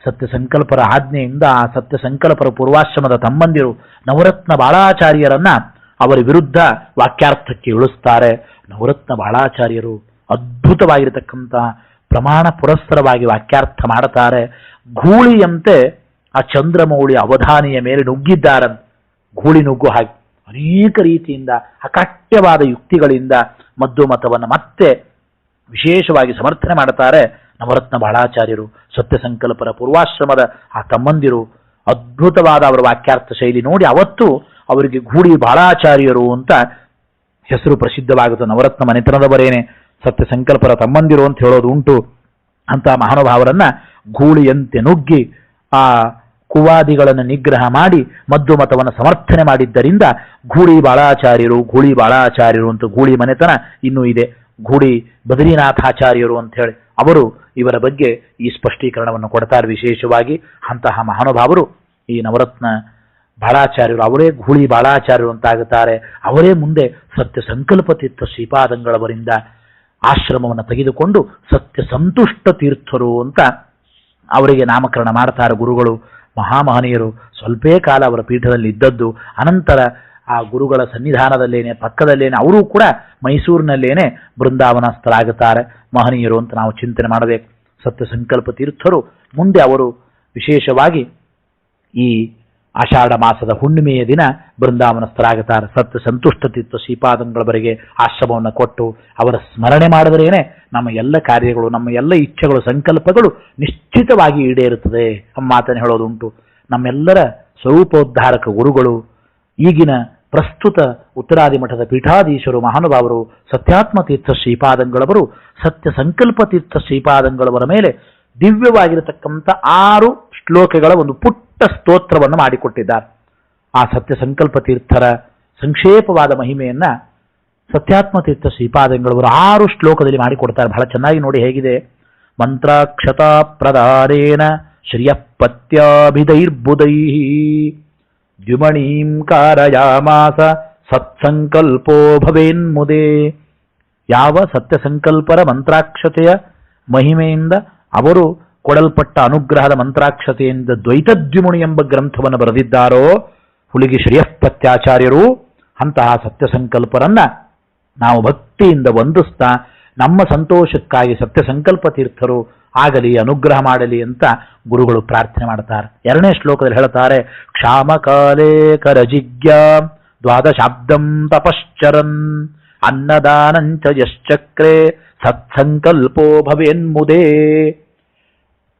ಸತ್ಯ ಸಂಕಲ್ಪರ ಆಜ್ಞೆಯಿಂದ ಆ ಸತ್ಯ ಸಂಕಲ್ಪರ ಪೂರ್ವಾಶ್ರಮದ ತಮ್ಮಂದಿರು ನವರತ್ನ ಬಾಳಾಚಾರ್ಯರನ್ನ ಅವರ ವಿರುದ್ಧ ವಾಕ್ಯಾರ್ಥಕ್ಕೆ ಇಳಿಸ್ತಾರೆ. ನವರತ್ನ ಬಾಳಾಚಾರ್ಯರು ಅದ್ಭುತವಾಗಿರತಕ್ಕಂಥ ಪ್ರಮಾಣ ಪುರಸ್ಸರವಾಗಿ ವಾಕ್ಯಾರ್ಥ ಮಾಡುತ್ತಾರೆ. ಗೂಳಿಯಂತೆ ಆ ಚಂದ್ರಮೌಳಿ ಅವಧಾನಿಯ ಮೇಲೆ ನುಗ್ಗಿದ್ದಾರೆ. ಗೂಳಿ ನುಗ್ಗು ಹಾಗೆ ಅನೇಕ ರೀತಿಯಿಂದ ಅಕಟ್ಯವಾದ ಯುಕ್ತಿಗಳಿಂದ ಮದ್ದು ಮತವನ್ನು ಮತ್ತೆ ವಿಶೇಷವಾಗಿ ಸಮರ್ಥನೆ ಮಾಡುತ್ತಾರೆ ನವರತ್ನ ಬಾಳಾಚಾರ್ಯರು. ಸತ್ಯ ಸಂಕಲ್ಪರ ಪೂರ್ವಾಶ್ರಮದ ಆ ತಮ್ಮಂದಿರು ಅದ್ಭುತವಾದ ಅವರ ವಾಕ್ಯಾರ್ಥ ಶೈಲಿ ನೋಡಿ ಅವತ್ತು ಅವರಿಗೆ ಗೂಳಿ ಬಾಳಾಚಾರ್ಯರು ಅಂತ ಹೆಸರು ಪ್ರಸಿದ್ಧವಾಗುತ್ತೆ. ನವರತ್ನ ಮನೆತನದವರೇನೆ ಸತ್ಯ ಸಂಕಲ್ಪರ ತಮ್ಮಂದಿರು ಅಂತ ಹೇಳೋದು ಉಂಟು. ಅಂತ ಮಹಾನುಭಾವರನ್ನ ಗೂಳಿಯಂತೆ ನುಗ್ಗಿ ಆ ಕುವಾದಿಗಳನ್ನು ನಿಗ್ರಹ ಮಾಡಿ ಮದ್ದು ಮತವನ್ನು ಸಮರ್ಥನೆ ಮಾಡಿದ್ದರಿಂದ ಗೂಳಿ ಬಾಳಾಚಾರ್ಯರು ಅಂತ ಗೂಳಿ ಮನೆತನ ಇನ್ನೂ ಇದೆ. ಗೂಳಿ ಬದ್ರಿನಾಥಾಚಾರ್ಯರು ಅಂತ ಹೇಳಿ ಅವರು ಇವರ ಬಗ್ಗೆ ಈ ಸ್ಪಷ್ಟೀಕರಣವನ್ನು ಕೊಡ್ತಾರೆ. ವಿಶೇಷವಾಗಿ ಅಂತಹ ಮಹಾನುಭಾವರು ಈ ನವರತ್ನ ಬಾಳಾಚಾರ್ಯರು ಅವರೇ ಗೂಳಿ ಬಾಳಾಚಾರ್ಯರು ಅಂತಾಗುತ್ತಾರೆ. ಅವರೇ ಮುಂದೆ ಸತ್ಯ ಸಂಕಲ್ಪ ತೀರ್ಥ ಶ್ರೀಪಾದಂಗಳವರಿಂದ ಆಶ್ರಮವನ್ನು ತೆಗೆದುಕೊಂಡು ಸತ್ಯ ಸಂತುಷ್ಟ ತೀರ್ಥರು ಅಂತ ಅವರಿಗೆ ನಾಮಕರಣ ಮಾಡ್ತಾರೆ ಗುರುಗಳು. ಮಹಾಮಹನೀಯರು ಸ್ವಲ್ಪೇ ಕಾಲ ಅವರ ಪೀಠದಲ್ಲಿ ಇದ್ದದ್ದು, ಅನಂತರ ಆ ಗುರುಗಳ ಸನ್ನಿಧಾನದಲ್ಲೇನೆ ಪಕ್ಕದಲ್ಲೇನೆ ಅವರೂ ಕೂಡ ಮೈಸೂರಿನಲ್ಲೇನೆ ಬೃಂದಾವನಸ್ಥರಾಗುತ್ತಾರೆ ಮಹನೀಯರು ಅಂತ ನಾವು ಚಿಂತನೆ ಮಾಡಬೇಕು. ಸತ್ಯ ಸಂಕಲ್ಪ ತೀರ್ಥರು ಮುಂದೆ ಅವರು ವಿಶೇಷವಾಗಿ ಈ ಆಷಾಢ ಮಾಸದ ಹುಣ್ಣಿಮೆಯ ದಿನ ಬೃಂದಾವನಸ್ಥರಾಗುತ್ತಾರೆ. ಸತ್ಯ ಸಂತುಷ್ಟ ತೀರ್ಥ ಶ್ರೀಪಾದಂಗಳವರೆಗೆ ಆಶ್ರಮವನ್ನು ಕೊಟ್ಟು ಅವರ ಸ್ಮರಣೆ ಮಾಡಿದ್ರೇನೆ ನಮ್ಮ ಎಲ್ಲ ಕಾರ್ಯಗಳು, ನಮ್ಮ ಎಲ್ಲ ಇಚ್ಛೆಗಳು, ಸಂಕಲ್ಪಗಳು ನಿಶ್ಚಿತವಾಗಿ ಈಡೇರುತ್ತದೆ ಎಂಬ ಮಾತನ್ನು ಹೇಳೋದುಂಟು. ನಮ್ಮೆಲ್ಲರ ಸ್ವರೂಪೋದ್ಧಾರಕ ಗುರುಗಳು ಈಗಿನ ಪ್ರಸ್ತುತ ಉತ್ತರಾದಿ ಮಠದ ಪೀಠಾಧೀಶರು ಮಹಾನುಭಾವರು ಸತ್ಯಾತ್ಮ ತೀರ್ಥ ಶ್ರೀಪಾದಂಗಳವರು ಸತ್ಯ ಸಂಕಲ್ಪ ತೀರ್ಥ ಶ್ರೀಪಾದಂಗಳವರ ಮೇಲೆ ದಿವ್ಯವಾಗಿರತಕ್ಕಂಥ 6 ಶ್ಲೋಕಗಳ ಒಂದು ಪುಟ್ಟ ಸ್ತೋತ್ರವನ್ನು ಮಾಡಿಕೊಟ್ಟಿದ್ದಾರೆ. ಆ ಸತ್ಯ ಸಂಕಲ್ಪ ತೀರ್ಥರ ಸಂಕ್ಷೇಪವಾದ ಮಹಿಮೆಯನ್ನ ಸತ್ಯಾತ್ಮ ತೀರ್ಥ ಶ್ರೀಪಾದಂಗಳವರು 6 ಶ್ಲೋಕದಲ್ಲಿ ಮಾಡಿಕೊಡ್ತಾರೆ. ಬಹಳ ಚೆನ್ನಾಗಿ ನೋಡಿ ಹೇಗಿದೆ. ಮಂತ್ರಾಕ್ಷತಾ ಪ್ರದಾನೇನ ಶ್ರಿಯಪತ್ಯಾಭಿದೈರ್ಬುಧೈ ದ್ಯುಮಣೀಂ ಕಾರಯಾಮಾಸ ಸತ್ಸಂಕಲ್ಪೋ ಭವೇನ್ಮುದೇ. ಯಾವ ಸತ್ಯ ಸಂಕಲ್ಪರ ಮಂತ್ರಾಕ್ಷತೆಯ ಮಹಿಮೆಯಿಂದ ಅವರು ಕೊಡಲ್ಪಟ್ಟ ಅನುಗ್ರಹದ ಮಂತ್ರಾಕ್ಷತೆಯಿಂದ ದ್ವೈತದ್ಯುಮುಣಿ ಎಂಬ ಗ್ರಂಥವನ್ನು ಬರೆದಿದ್ದಾರೋ ಹುಲಿಗಿ ಶ್ರೇಯಃಪತ್ಯಾಚಾರ್ಯರು, ಅಂತಹ ಸತ್ಯ ಸಂಕಲ್ಪರನ್ನ ನಾವು ಭಕ್ತಿಯಿಂದ ವಂದಿಸ್ತಾ ನಮ್ಮ ಸಂತೋಷಕ್ಕಾಗಿ ಸತ್ಯ ಸಂಕಲ್ಪ ತೀರ್ಥರು ಆಗಲಿ, ಅನುಗ್ರಹ ಮಾಡಲಿ ಅಂತ ಗುರುಗಳು ಪ್ರಾರ್ಥನೆ ಮಾಡ್ತಾರೆ. 2ನೇ ಶ್ಲೋಕದಲ್ಲಿ ಹೇಳ್ತಾರೆ, ಕ್ಷಾಮಕಾಲೇ ಕರಜಿಜ್ಞಾ ದ್ವಾದಶಾಬ್ದಂ ತಪಶ್ಚರನ್ ಅನ್ನದಾನಂಚ ಯಶ್ಚಕ್ರೆ ಸತ್ಸಂಕಲ್ಪೋ ಭವೇನ್ಮುದೇ.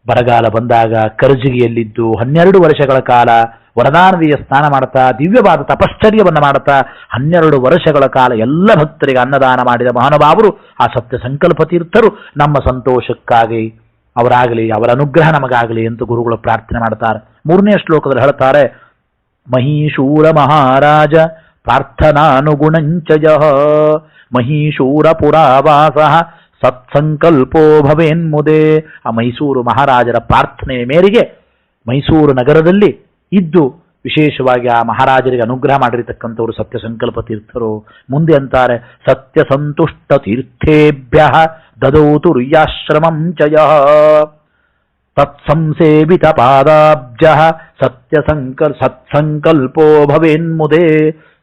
ಬರಗಾಲ ಬಂದಾಗ ಕರ್ಜಿಗಿಯಲ್ಲಿದ್ದು 12 ವರ್ಷಗಳ ಕಾಲ ವರದಾನದಿಯ ಸ್ನಾನ ಮಾಡುತ್ತಾ ದಿವ್ಯವಾದ ತಪಶ್ಚರ್ಯವನ್ನು ಮಾಡುತ್ತಾ 12 ವರ್ಷಗಳ ಕಾಲ ಎಲ್ಲ ಭಕ್ತರಿಗೆ ಅನ್ನದಾನ ಮಾಡಿದ ಮಹಾನುಭಾವರು ಆ ಸತ್ಯ ಸಂಕಲ್ಪ ತೀರ್ಥರು ನಮ್ಮ ಸಂತೋಷಕ್ಕಾಗಿ ಅವರಾಗಲಿ, ಅವರ ಅನುಗ್ರಹ ನಮಗಾಗಲಿ ಅಂತ ಗುರುಗಳು ಪ್ರಾರ್ಥನೆ ಮಾಡ್ತಾರೆ. 3ನೇ ಶ್ಲೋಕದಲ್ಲಿ ಹೇಳ್ತಾರೆ, ಮಹೀಶೂರ ಮಹಾರಾಜ ಪ್ರಾರ್ಥನಾನುಗುಣಂಚಯ ಮಹೀಶೂರ ಪುರಾವಾಸ ಸತ್ಸಂಕಲ್ಪೋ ಭವೇನ್ಮುದೇ. ಆ ಮೈಸೂರು ಮಹಾರಾಜರ ಪ್ರಾರ್ಥನೆಯ ಮೇರೆಗೆ ಮೈಸೂರು ನಗರದಲ್ಲಿ ಇದ್ದು ವಿಶೇಷವಾಗಿ ಆ ಮಹಾರಾಜರಿಗೆ ಅನುಗ್ರಹ ಮಾಡಿರತಕ್ಕಂಥವರು ಸತ್ಯ ಸಂಕಲ್ಪ ತೀರ್ಥರು. ಮುಂದೆ ಅಂತಾರೆ, ಸತ್ಯ ಸಂತುಷ್ಟ ತೀರ್ಥೇಭ್ಯ ದದೌತು ರುಯ್ಯಾಶ್ರಮಂ ಚಯ ತತ್ಸಂಸೇವಿತ ಪಾದಾಬ್ಜ ಸತ್ಸಂಕಲ್ಪೋ ಭವೇನ್ಮುದೇ.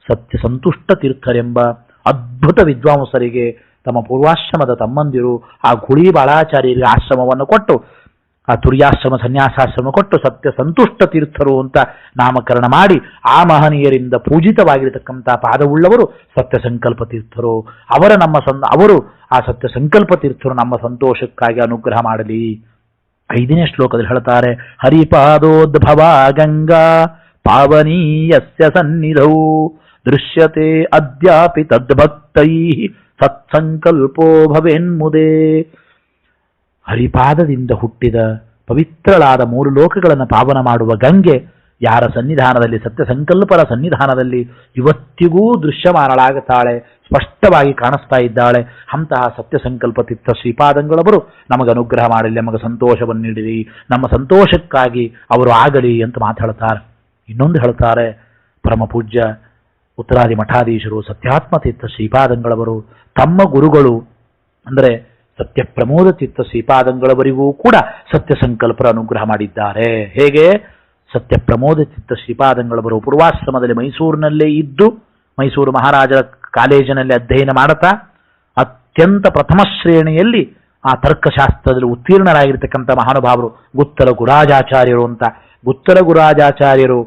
ಸತ್ಯ ಸಂತುಷ್ಟ ತೀರ್ಥರೆಂಬ ಅದ್ಭುತ ವಿದ್ವಾಂಸರಿಗೆ ತಮ್ಮ ಪೂರ್ವಾಶ್ರಮದ ತಮ್ಮಂದಿರು ಆ ಗುಳಿ ಬಾಳಾಚಾರ್ಯರಿಗೆ ಆಶ್ರಮವನ್ನು ಕೊಟ್ಟು, ಆ ತುರ್ಯಾಶ್ರಮ ಸನ್ಯಾಸಾಶ್ರಮ ಕೊಟ್ಟು ಸತ್ಯ ಸಂತುಷ್ಟ ತೀರ್ಥರು ಅಂತ ನಾಮಕರಣ ಮಾಡಿ ಆ ಮಹನೀಯರಿಂದ ಪೂಜಿತವಾಗಿರತಕ್ಕಂಥ ಪಾದವುಳ್ಳವರು ಸತ್ಯ ಸಂಕಲ್ಪ ತೀರ್ಥರು. ಅವರು ಆ ಸತ್ಯ ಸಂಕಲ್ಪ ತೀರ್ಥರು ನಮ್ಮ ಸಂತೋಷಕ್ಕಾಗಿ ಅನುಗ್ರಹ ಮಾಡಲಿ. 5ನೇ ಶ್ಲೋಕದಲ್ಲಿ ಹೇಳ್ತಾರೆ, ಹರಿಪಾದೋದ್ಭವ ಗಂಗಾ ಪಾವನೀಯಸ್ಯ ಸನ್ನಿಧೌ ದೃಶ್ಯತೆ ಅದ್ಯಾಪಿ ತದ್ಭಕ್ತೈ ಸತ್ಸಂಕಲ್ಪೋ ಭವೇನ್ಮುದೇ. ಹರಿಪಾದದಿಂದ ಹುಟ್ಟಿದ ಪವಿತ್ರಳಾದ 3 ಲೋಕಗಳನ್ನು ಪಾವನ ಮಾಡುವ ಗಂಗೆ ಯಾರ ಸನ್ನಿಧಾನದಲ್ಲಿ, ಸತ್ಯ ಸಂಕಲ್ಪರ ಸನ್ನಿಧಾನದಲ್ಲಿ ಇವತ್ತಿಗೂ ದೃಶ್ಯಮಾನಳಾಗುತ್ತಾಳೆ, ಸ್ಪಷ್ಟವಾಗಿ ಕಾಣಿಸ್ತಾ ಇದ್ದಾಳೆ. ಅಂತಹ ಸತ್ಯ ಸಂಕಲ್ಪ ತೀರ್ಥ ಶ್ರೀಪಾದಂಗಳವರು ನಮಗೆ ಅನುಗ್ರಹ ಮಾಡಲಿ, ನಮಗೆ ಸಂತೋಷವನ್ನು ನೀಡಿರಿ, ನಮ್ಮ ಸಂತೋಷಕ್ಕಾಗಿ ಅವರು ಆಗಲಿ ಅಂತ ಮಾತಾಡ್ತಾರೆ. ಇನ್ನೊಂದು ಹೇಳ್ತಾರೆ, ಪರಮ ಪೂಜ್ಯ ಉತ್ತರಾದಿ ಮಠಾಧೀಶರು ಸತ್ಯಾತ್ಮ ತೀರ್ಥ ಶ್ರೀಪಾದಂಗಳವರು ತಮ್ಮ ಗುರುಗಳು ಅಂದರೆ ಸತ್ಯ ಪ್ರಮೋದ ತೀರ್ಥ ಶ್ರೀಪಾದಂಗಳವರಿಗೂ ಕೂಡ ಸತ್ಯ ಸಂಕಲ್ಪರ ಅನುಗ್ರಹ ಮಾಡಿದ್ದಾರೆ. ಹೇಗೆ? ಸತ್ಯ ಪ್ರಮೋದ ತೀರ್ಥ ಶ್ರೀಪಾದಂಗಳವರು ಪೂರ್ವಾಶ್ರಮದಲ್ಲಿ ಮೈಸೂರಿನಲ್ಲೇ ಇದ್ದು ಮೈಸೂರು ಮಹಾರಾಜರ ಕಾಲೇಜಿನಲ್ಲಿ ಅಧ್ಯಯನ ಮಾಡುತ್ತಾ ಅತ್ಯಂತ ಪ್ರಥಮ ಶ್ರೇಣಿಯಲ್ಲಿ ಆ ತರ್ಕಶಾಸ್ತ್ರದಲ್ಲಿ ಉತ್ತೀರ್ಣರಾಗಿರ್ತಕ್ಕಂಥ ಮಹಾನುಭಾವರು ಗುತ್ತಲ ಗುರಾಜಾಚಾರ್ಯರು ಅಂತ. ಗುತ್ತಲ ಗುರಾಜಾಚಾರ್ಯರು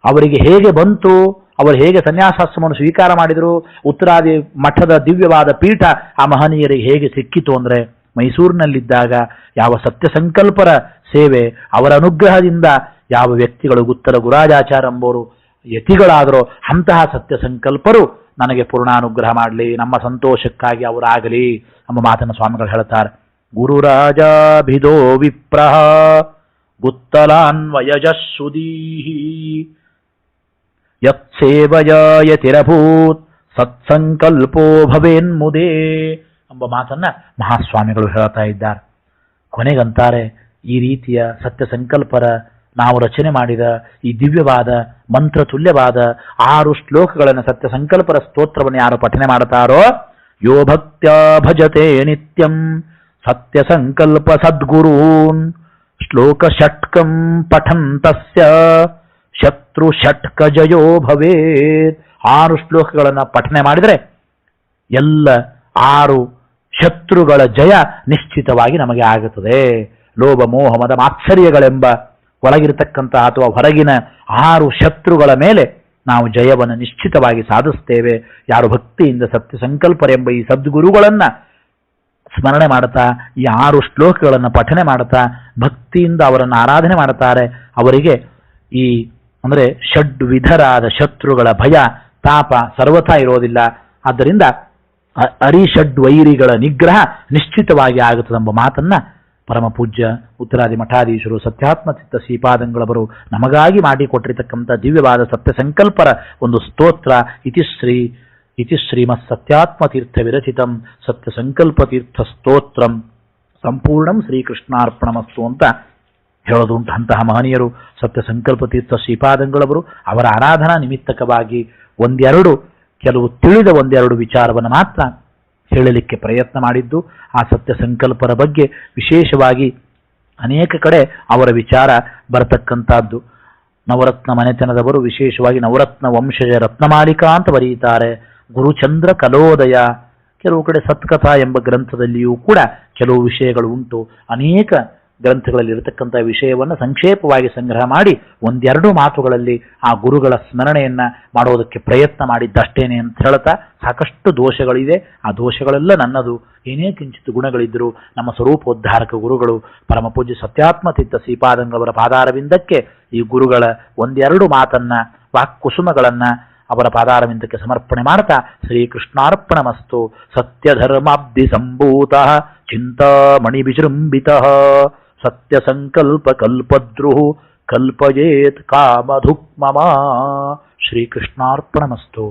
ಅವರಿಗೆ ಹೇಗೆ ಬಂತು, ಅವರು ಹೇಗೆ ಸನ್ಯಾಸಾಶ್ರಮವನ್ನು ಸ್ವೀಕಾರ ಮಾಡಿದರು, ಉತ್ತರಾದಿ ಮಠದ ದಿವ್ಯವಾದ ಪೀಠ ಆ ಮಹನೀಯರಿಗೆ ಹೇಗೆ ಸಿಕ್ಕಿತು ಅಂದರೆ ಮೈಸೂರಿನಲ್ಲಿದ್ದಾಗ ಯಾವ ಸತ್ಯ ಸಂಕಲ್ಪರ ಸೇವೆ, ಅವರ ಅನುಗ್ರಹದಿಂದ ಯಾವ ವ್ಯಕ್ತಿಗಳು ಗುತ್ತಲ ಗುರಾಜಾಚಾರ್ಯ ಎಂಬುವರು ಯತಿಗಳಾದರೋ ಅಂತಹ ಸತ್ಯ ಸಂಕಲ್ಪರು ನನಗೆ ಪೂರ್ಣಾನುಗ್ರಹ ಮಾಡಲಿ, ನಮ್ಮ ಸಂತೋಷಕ್ಕಾಗಿ ಅವರಾಗಲಿ ಎಂಬ ಮಾತನ್ನು ಸ್ವಾಮಿಗಳು ಹೇಳ್ತಾರೆ. ಗುರುರಾಜಾಭಿದೋ ವಿಪ್ರಹ ಗುತ್ತಲಾನ್ವಯಜಶ್ರುದೀಹಿ ಯತ್ಸೇವಯತಿರಭೂತ್ ಸತ್ಸಂಕಲ್ಪೋ ಭವೇನ್ಮುದೇ ಎಂಬ ಮಾತನ್ನ ಮಹಾಸ್ವಾಮಿಗಳು ಹೇಳ್ತಾ ಇದ್ದಾರೆ. ಕೊನೆಗಂತಾರೆ, ಈ ರೀತಿಯ ಸತ್ಯ ಸಂಕಲ್ಪರ ನಾವು ರಚನೆ ಮಾಡಿದ ಈ ದಿವ್ಯವಾದ ಮಂತ್ರ ತುಲ್ಯವಾದ 6 ಶ್ಲೋಕಗಳನ್ನು ಸತ್ಯ ಸಂಕಲ್ಪರ ಸ್ತೋತ್ರವನ್ನು ಯಾರು ಪಠನೆ ಮಾಡುತ್ತಾರೋ, ಯೋ ಭಕ್ತ್ಯಾ ಭಜತೆ ನಿತ್ಯಂ ಸತ್ಯ ಸಂಕಲ್ಪ ಸದ್ಗುರೂನ್ ಶ್ಲೋಕ ಷಟ್ಕಂ ಪಠಂತಸ್ಯ ಶತ್ರು ಷಟ್ಕಜಯೋ ಭವೇತ್. 6 ಶ್ಲೋಕಗಳನ್ನು ಪಠನೆ ಮಾಡಿದರೆ ಎಲ್ಲ 6 ಶತ್ರುಗಳ ಜಯ ನಿಶ್ಚಿತವಾಗಿ ನಮಗೆ ಆಗುತ್ತದೆ. ಲೋಭ ಮೋಹ ಮದ ಮಾತ್ಸರ್ಯಗಳೆಂಬ ಒಳಗಿರತಕ್ಕಂತಹ ಅಥವಾ ಹೊರಗಿನ 6 ಶತ್ರುಗಳ ಮೇಲೆ ನಾವು ಜಯವನ್ನು ನಿಶ್ಚಿತವಾಗಿ ಸಾಧಿಸ್ತೇವೆ. ಯಾರು ಭಕ್ತಿಯಿಂದ ಸತ್ಯ ಸಂಕಲ್ಪರೆಂಬ ಈ ಸದ್ಗುರುಗಳನ್ನ ಸ್ಮರಣೆ ಮಾಡುತ್ತಾ ಈ 6 ಶ್ಲೋಕಗಳನ್ನು ಪಠನೆ ಮಾಡುತ್ತಾ ಭಕ್ತಿಯಿಂದ ಅವರನ್ನು ಆರಾಧನೆ ಮಾಡುತ್ತಾರೆ, ಅವರಿಗೆ ಈ ಅಂದರೆ ಷಡ್ವಿಧರಾದ ಶತ್ರುಗಳ ಭಯ ತಾಪ ಸರ್ವಥಾ ಇರೋದಿಲ್ಲ. ಆದ್ದರಿಂದ ಅರಿಷಡ್ವೈರಿಗಳ ನಿಗ್ರಹ ನಿಶ್ಚಿತವಾಗಿ ಆಗುತ್ತದೆಂಬ ಮಾತನ್ನ ಪರಮ ಪೂಜ್ಯ ಉತ್ತರಾದಿ ಮಠಾಧೀಶರು ಸತ್ಯಾತ್ಮಚಿತ್ತ ಶ್ರೀಪಾದಂಗಳವರು ನಮಗಾಗಿ ಮಾಡಿಕೊಟ್ಟಿರತಕ್ಕಂಥ ದಿವ್ಯವಾದ ಸತ್ಯ ಸಂಕಲ್ಪರ ಒಂದು ಸ್ತೋತ್ರ ಇತಿ ಶ್ರೀಮತ್ ಸತ್ಯಾತ್ಮತೀರ್ಥ ವಿರಚಿತಂ ಸತ್ಯ ಸಂಕಲ್ಪತೀರ್ಥ ಸ್ತೋತ್ರಂ ಸಂಪೂರ್ಣಂ ಶ್ರೀಕೃಷ್ಣಾರ್ಪಣಮಸ್ತು ಅಂತ ಹೇಳೋದುಂಟು. ಅಂತಹ ಮಹನೀಯರು ಸತ್ಯ ಸಂಕಲ್ಪತೀರ್ಥ ಶ್ರೀಪಾದಂಗಳವರು ಅವರ ಆರಾಧನಾ ನಿಮಿತ್ತಕವಾಗಿ ಕೆಲವು ತಿಳಿದ ಒಂದೆರಡು ವಿಚಾರವನ್ನು ಮಾತ್ರ ಹೇಳಲಿಕ್ಕೆ ಪ್ರಯತ್ನ ಮಾಡಿದ್ದು. ಆ ಸತ್ಯ ಸಂಕಲ್ಪರ ಬಗ್ಗೆ ವಿಶೇಷವಾಗಿ ಅನೇಕ ಕಡೆ ಅವರ ವಿಚಾರ ಬರತಕ್ಕಂಥದ್ದು. ನವರತ್ನ ಮನೆತನದವರು ವಿಶೇಷವಾಗಿ ನವರತ್ನ ವಂಶಜ ರತ್ನಮಾಲಿಕಾ ಅಂತ ಬರೆಯುತ್ತಾರೆ. ಗುರುಚಂದ್ರ ಕಲೋದಯ, ಕೆಲವು ಕಡೆ ಸತ್ಕಥಾ ಎಂಬ ಗ್ರಂಥದಲ್ಲಿಯೂ ಕೂಡ ಕೆಲವು ವಿಷಯಗಳು ಉಂಟು. ಅನೇಕ ಗ್ರಂಥಗಳಲ್ಲಿ ಇರತಕ್ಕಂಥ ವಿಷಯವನ್ನು ಸಂಕ್ಷೇಪವಾಗಿ ಸಂಗ್ರಹ ಮಾಡಿ ಒಂದೆರಡು ಮಾತುಗಳಲ್ಲಿ ಆ ಗುರುಗಳ ಸ್ಮರಣೆಯನ್ನ ಮಾಡೋದಕ್ಕೆ ಪ್ರಯತ್ನ ಮಾಡಿದ್ದಷ್ಟೇನೆ ಅಂತ ಹೇಳ್ತಾ, ಸಾಕಷ್ಟು ದೋಷಗಳಿದೆ, ಆ ದೋಷಗಳೆಲ್ಲ ನನ್ನದು, ಏನೇ ಕಿಂಚಿತ್ ಗುಣಗಳಿದ್ದರೂ ನಮ್ಮ ಸ್ವರೂಪೋದ್ಧಾರಕ ಗುರುಗಳು ಪರಮ ಪೂಜ್ಯ ಸತ್ಯಾತ್ಮತೀರ್ಥ ಶ್ರೀಪಾದಂಗಳವರ ಪಾದಾರವಿಂದಕ್ಕೆ ಈ ಗುರುಗಳ ಒಂದೆರಡು ಮಾತನ್ನ ವಾಕ್ಕುಸುಮಗಳನ್ನ ಅವರ ಪಾದಾರವಿಂದಕ್ಕೆ ಸಮರ್ಪಣೆ ಮಾಡ್ತಾ ಶ್ರೀಕೃಷ್ಣಾರ್ಪಣಮಸ್ತು. ಸತ್ಯಧರ್ಮಾಬ್ಧಿ ಸಂಭೂತ ಚಿಂತಾಮಣಿ ವಿಜೃಂಭಿತ ಸತ್ಯ ಸಂಕಲ್ಪ ಕಲ್ಪದ್ರುಃ ಕಲ್ಪಯೇತ್ ಕಾಮಧುಕ್ ಮಮ. ಶ್ರೀಕೃಷ್ಣಾರ್ಪಣಮಸ್ತು.